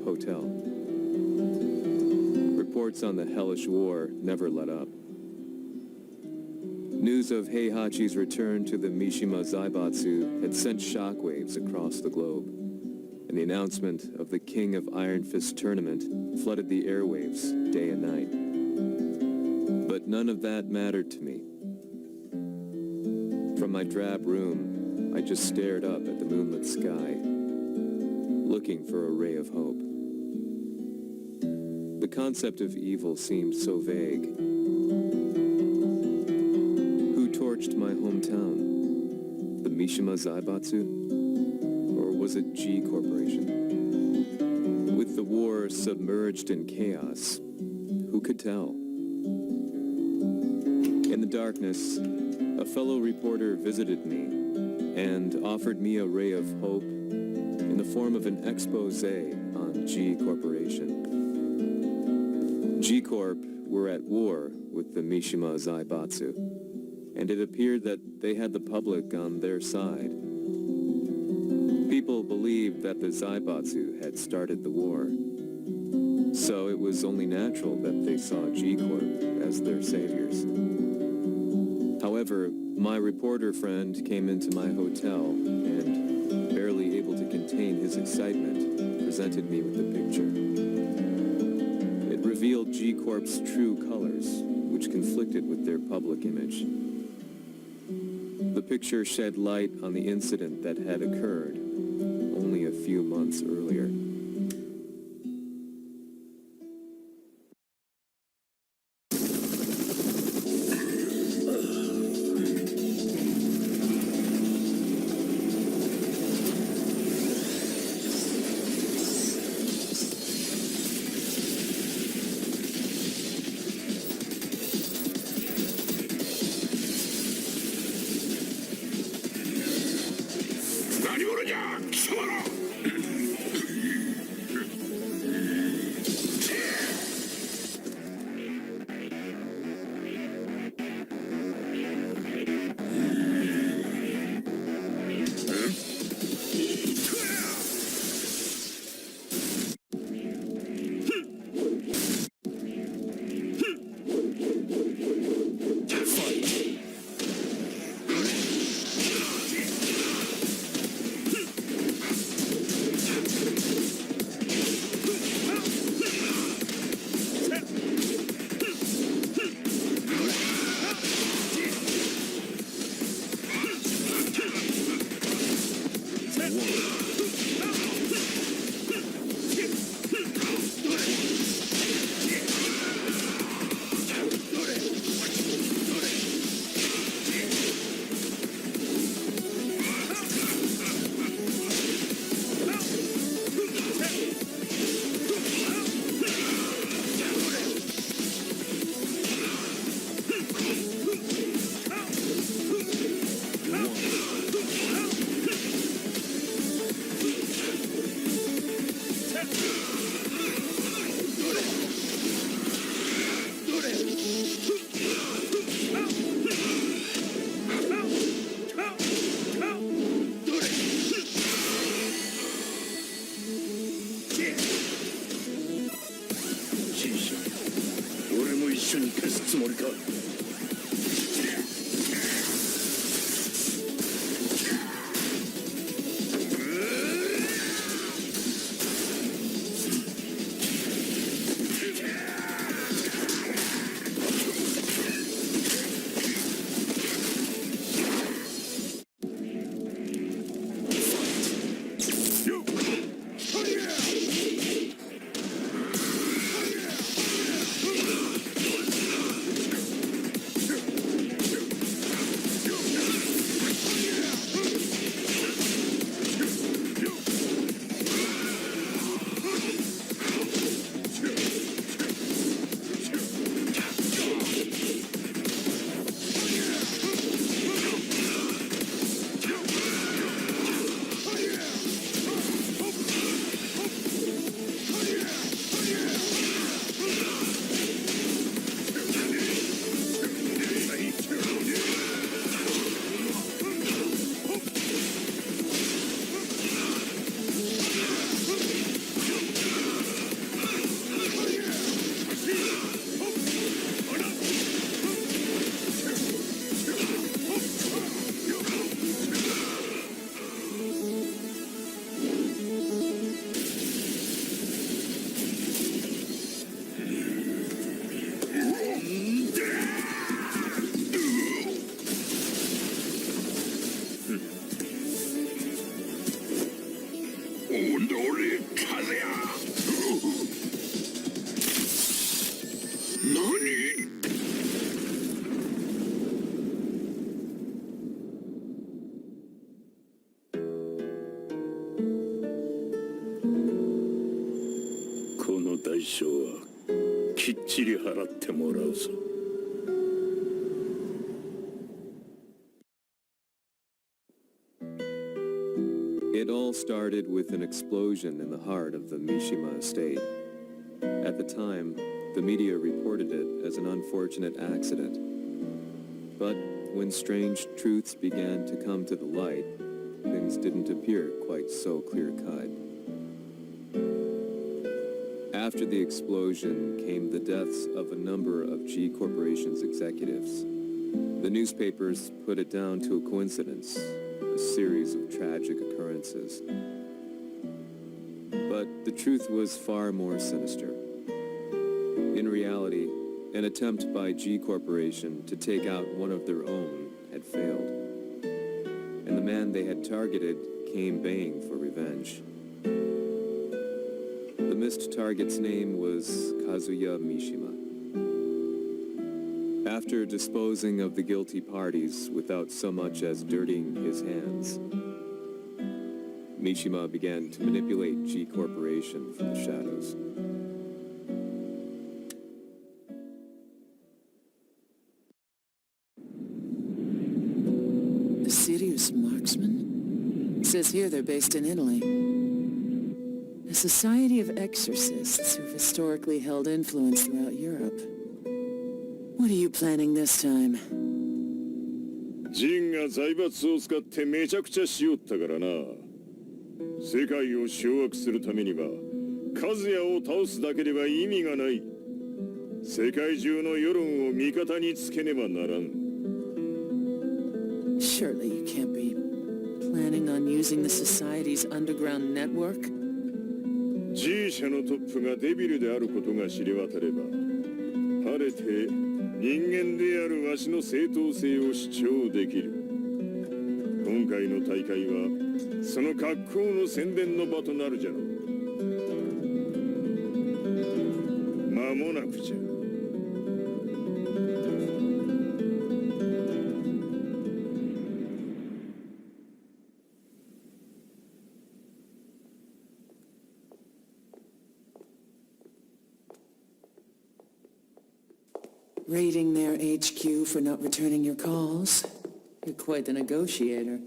hotel. Reports on the hellish war never let up. News of Heihachi's return to the Mishima Zaibatsu had sent shockwaves across the globe, and the announcement of the King of Iron Fist tournament flooded the airwaves day and night. But none of that mattered to me. From my drab room, I just stared up at the moonlit sky, looking for a ray of hope. The concept of evil seemed so vague. Who torched my hometown? The Mishima Zaibatsu? Or was it G Corporation? With the war submerged in chaos, who could tell? In the darkness, a fellow reporter visited me and offered me a ray of hope in the form of an expose on G Corporation. G Corp were at war with the Mishima Zaibatsu, and it appeared that they had the public on their side. People believed that the Zaibatsu had started the war, so it was only natural that they saw G Corp as their saviors. However, my reporter friend came into my hotel and, barely able to contain his excitement, presented me with the picture. It revealed G Corp's true colors, which conflicted with their public image. The picture shed light on the incident that had occurred only a few months earlier. 놀이 카드야. 너니? 고노 다이쇼와 기찌리 하라테 모라우소. It all started with an explosion in the heart of the Mishima estate. At the time, the media reported it as an unfortunate accident. But when strange truths began to come to the light, things didn't appear quite so clear-cut. After the explosion came the deaths of a number of G Corporation's executives. The newspapers put it down to a coincidence, a series of tragic occurrences. But the truth was far more sinister. In reality, an attempt by G Corporation to take out one of their own had failed. And the man they had targeted came baying for revenge. The missed target's name was Kazumi Mishima. After disposing of the guilty parties without so much as dirtying his hands, Mishima began to manipulate G Corporation from the shadows. A serious marksman? It says here they're based in Italy. A society of exorcists who've historically held influence throughout Europe. What are you planning this time? ジンが財閥を使ってめちゃくちゃしよったからな。世界を掌握するためにはカズヤを倒すだけでは意味がない。世界中の世論を味方につけねばならん。 Surely you can't be planning on using the society's underground network? G 社のトップがデビルであることが知れ渡れば、晴れて人間であるわしの正当性を主張できる。今回の大会はその格好の宣伝の場となるじゃろう。間もなくじゃ。Raiding their HQ for not returning your calls. You're quite the negotiator.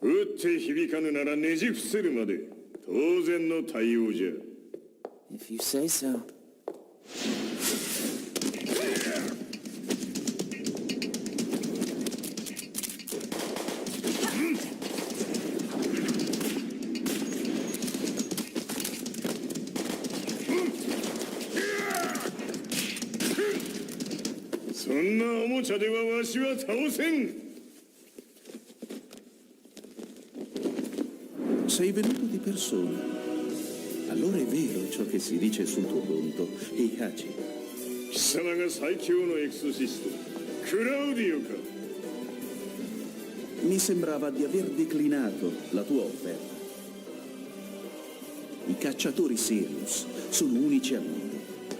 撃って響かぬならねじ伏せるまで当然の対応じゃ。If you say so. そんなおもちゃではわしは倒せん。 Sei venuto di persona. Allora è vero ciò che si dice sul tuo conto, Heihachi. 貴様が最強のエクソシスト、クラウディオか。 Mi sembrava di aver declinato la tua offerta. I cacciatori Sirius sono unici al mondo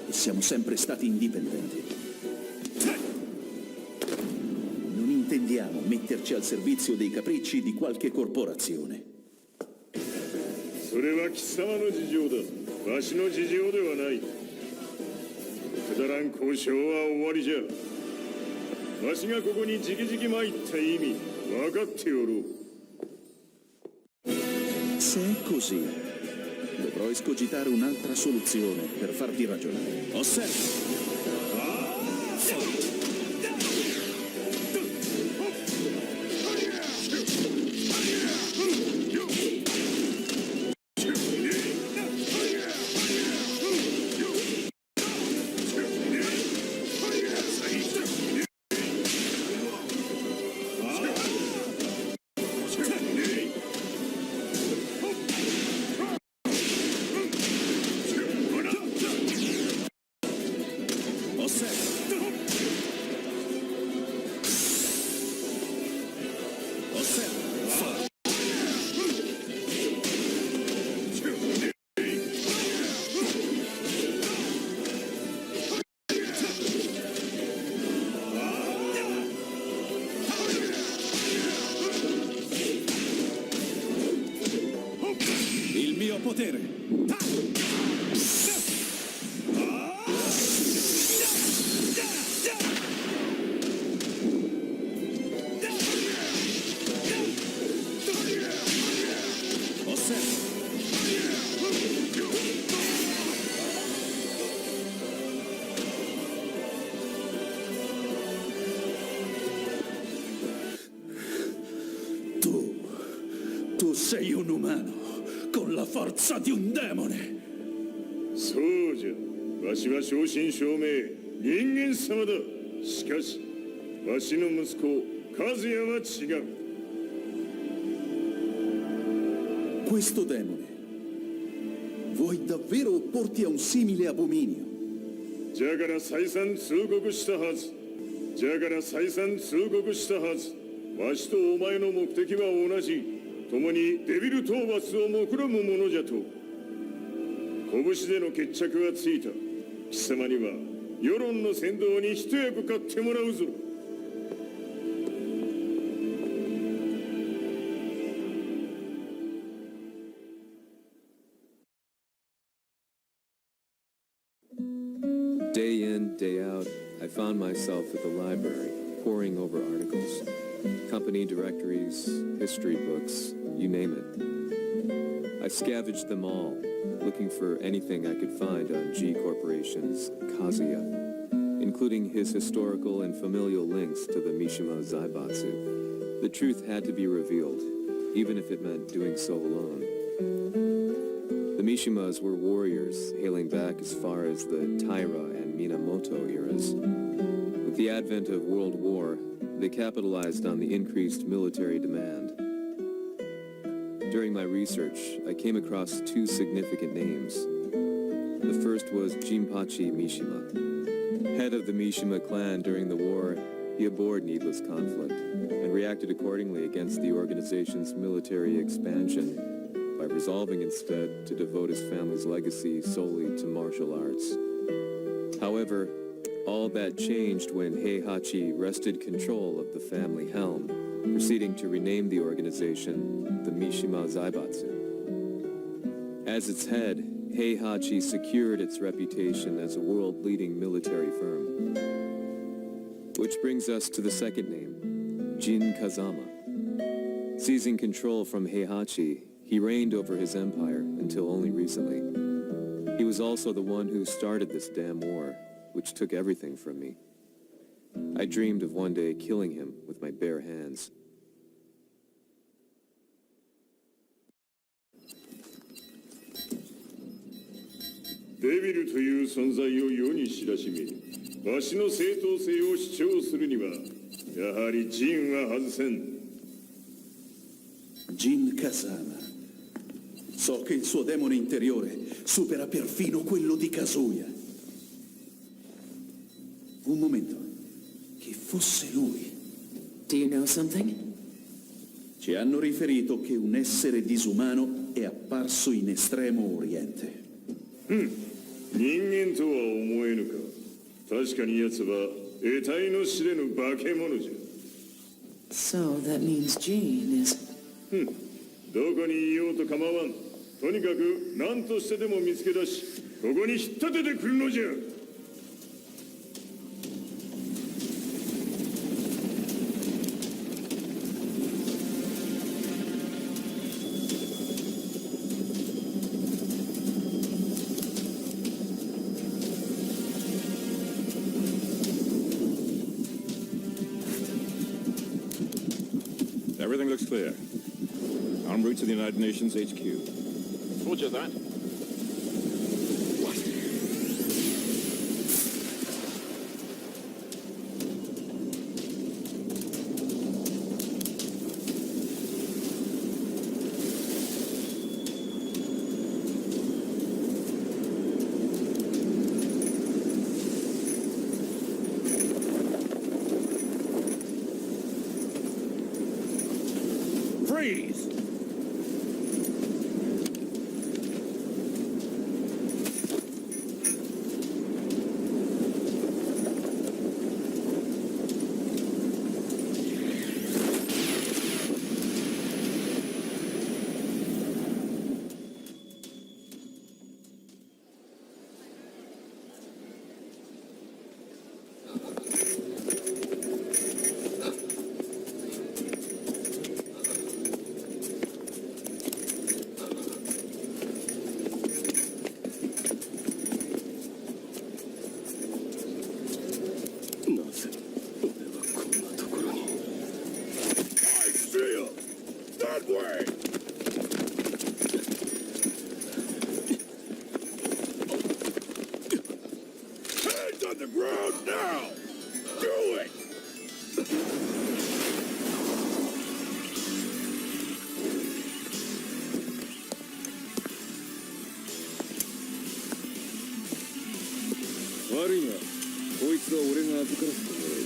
e siamo sempre stati indipendenti. Non intendiamo metterci al servizio dei capricci di qualche corporazione. それは貴様の事情だ。わしの事情ではない。くだらん交渉は終わりじゃ。わしがここにじきじき参った意味分かっておろう。 Se è così, dovrò escogitare un'altra soluzione per farti ragionare. Osserva! mio potere. Osserva. Tu sei un umano, con la forza di un demone. そうじゃ。わしは正真正銘人間様だ。しかしわしの息子和也は違う。 Questo demone vuoi davvero opporti a un simile abominio? じゃから再三通告したはず。じゃから再三通告したはず。わしとお前の目的は同じ。共にデビル討伐を目論むものじゃと。拳での決着はついた。貴様には世論の先導に一役買ってもらうぞ。 Day in, day out, I found myself at the library, poring over articles, company directories, history books, you name it. I scavenged them all, looking for anything I could find on G Corporation's Kazuya, including his historical and familial links to the Mishima Zaibatsu. The truth had to be revealed, even if it meant doing so alone. The Mishimas were warriors hailing back as far as the Taira and Minamoto eras. With the advent of World War, they capitalized on the increased military demand. During my research, I came across two significant names. The first was Jinpachi Mishima. Head of the Mishima clan during the war, he abhorred needless conflict and reacted accordingly against the organization's military expansion by resolving instead to devote his family's legacy solely to martial arts. However, all that changed when Heihachi wrested control of the family helm, proceeding to rename the organization the Mishima Zaibatsu. As its head, Heihachi secured its reputation as a world-leading military firm. Which brings us to the second name, Jin Kazama. Seizing control from Heihachi, he reigned over his empire until only recently. He was also the one who started this damn war, which took everything from me. I dreamed of one day killing him with my bare hands. デビルという存在を世に知らしめ、わしの正当性を主張するには、やはりジンは外せん。 Jin Kazama. So che il suo demone interiore supera perfino quello di Kazuya. Un momento. Che fosse lui. Do you know something? Ci hanno riferito che un essere disumano è apparso in Estremo Oriente. 人間とは思えぬか。確かに奴は得体の知れぬ化け物じゃ。 So that means Jean is... どこにいようと構わん。とにかく何としてでも見つけ出し、ここに引っ立ててくるのじゃ。 Everything looks clear. En route to the United Nations HQ. Roger that. Freeze! 悪いがこいつは俺が預からせてもらう。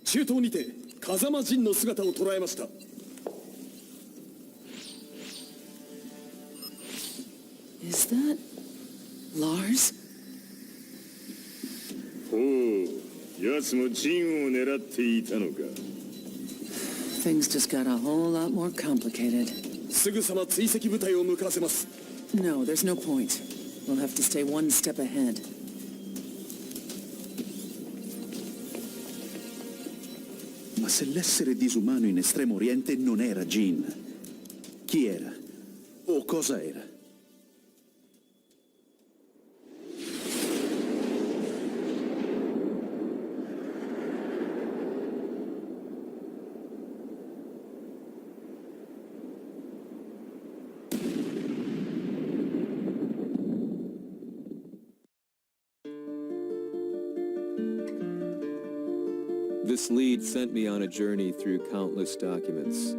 中東にて風間陣の姿を捉えました。Is that Lars? ほう、奴も陣を狙っていたのか。Things just got a whole lot more complicated. すぐさま追跡部隊を向かわせます。No, there's no point. We'll have to stay one step ahead. Ma se l'essere disumano in Estremo Oriente non era Jin, chi era? O cosa era? This lead sent me on a journey through countless documents,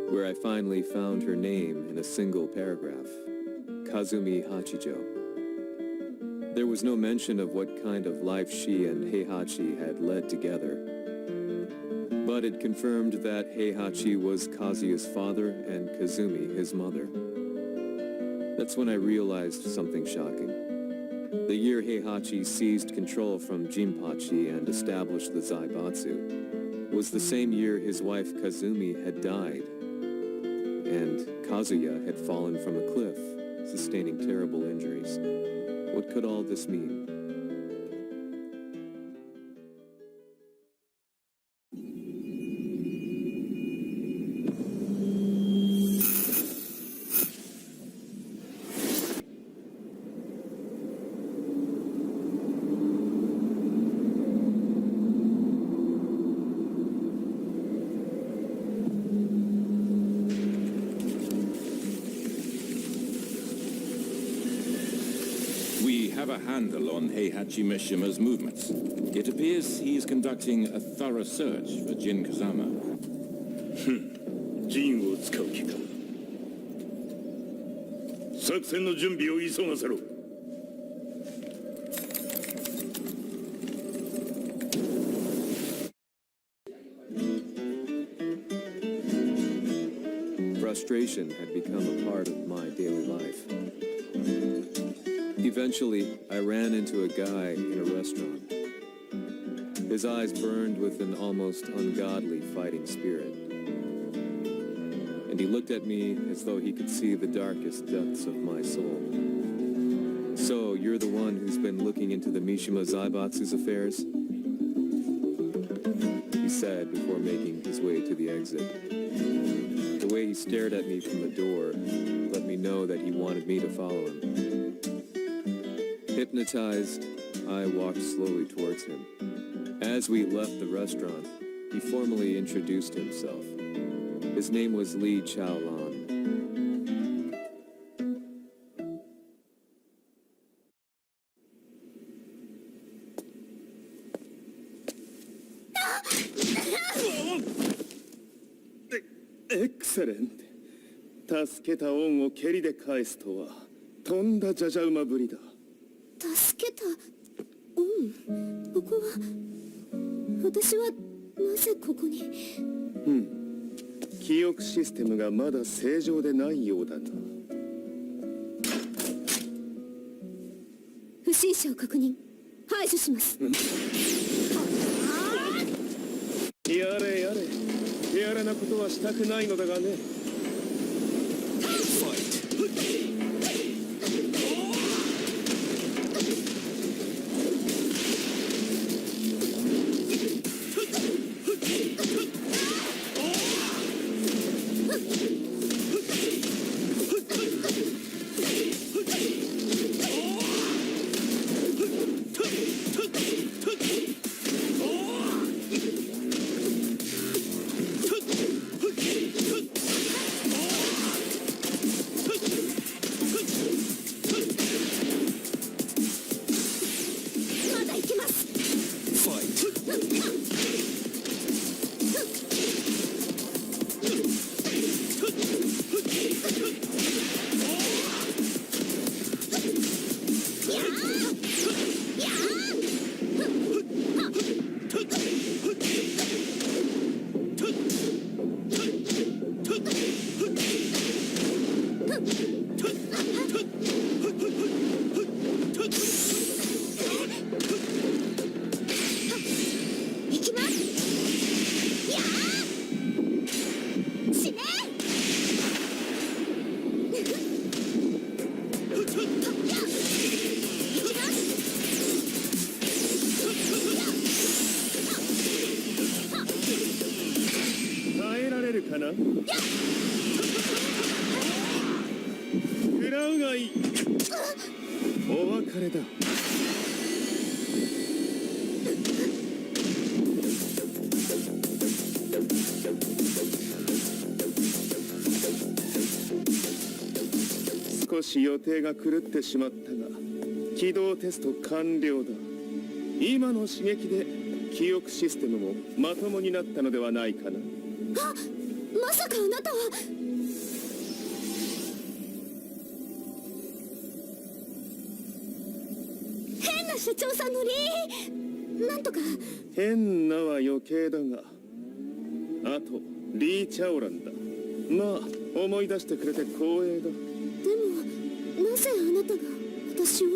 where I finally found her name in a single paragraph, Kazumi Hachijo. There was no mention of what kind of life she and Heihachi had led together, but it confirmed that Heihachi was Kazuya's father and Kazumi his mother. That's when I realized something shocking. The year Heihachi seized control from Jinpachi and established the Zaibatsu was the same year his wife Kazumi had died, and Kazuya had fallen from a cliff, sustaining terrible injuries. What could all this mean? Have a handle on Heihachi Mishima's movements. It appears he is conducting a thorough search for Jin Kazama. 陣を使う気か。作戦の準備を急がせろ。Frustration had become a part of my daily life. Eventually, I ran into a guy in a restaurant. His eyes burned with an almost ungodly fighting spirit. And he looked at me as though he could see the darkest depths of my soul. So, you're the one who's been looking into the Mishima Zaibatsu's affairs? he said before making his way to the exit. The way he stared at me from the door let me know that he wanted me to follow him. Hypnotized, I walked slowly towards him. As we left the restaurant, he formally introduced himself. His name was Li Chaolan. Excellent. 助けた恩を蹴りで返すとはとんだじゃじゃ馬ぶりだ。助けたここは私はなぜここに。記憶システムがまだ正常でないようだな。不審者を確認排除します。やれやれ、手荒なことはしたくないのだがね。少し予定が狂ってしまったが起動テスト完了だ。今の刺激で記憶システムもまともになったのではないかな。まさかあなたは。変な社長さんのなんとか。変なは余計だが、あとリー・チャオランだ。まあ思い出してくれて光栄だ。でもなぜあなたが私は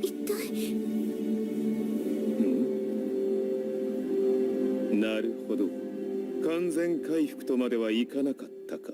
一体。なるほど、完全回復とまではいかなかったか。